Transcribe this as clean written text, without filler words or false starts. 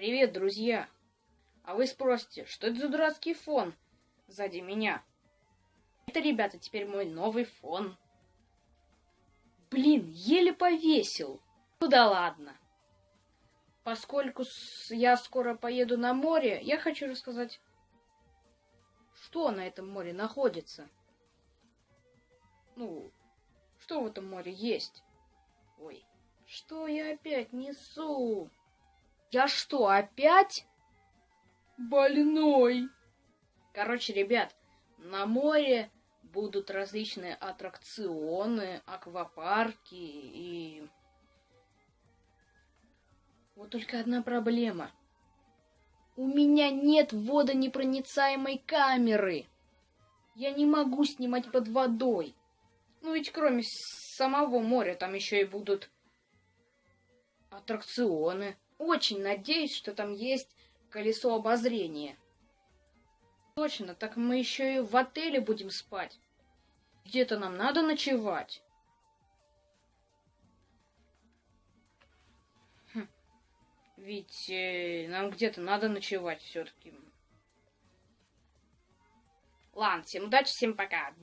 Привет, друзья! А вы спросите, что это за дурацкий фон сзади меня? Это, ребята, теперь мой новый фон. Блин, еле повесил. Ну да ладно. Поскольку я скоро поеду на море, я хочу рассказать, что на этом море находится. Ну, что в этом море есть? Ой, что я опять несу? Я что, опять больной? Короче, ребят, на море будут различные аттракционы, аквапарки и... Вот только одна проблема. У меня нет водонепроницаемой камеры. Я не могу снимать под водой. Ну ведь кроме самого моря там еще и будут аттракционы. Очень надеюсь, что там есть колесо обозрения. Точно, так мы еще и в отеле будем спать. Где-то нам надо ночевать. Ведь нам где-то надо ночевать все-таки. Ладно, всем удачи, всем пока.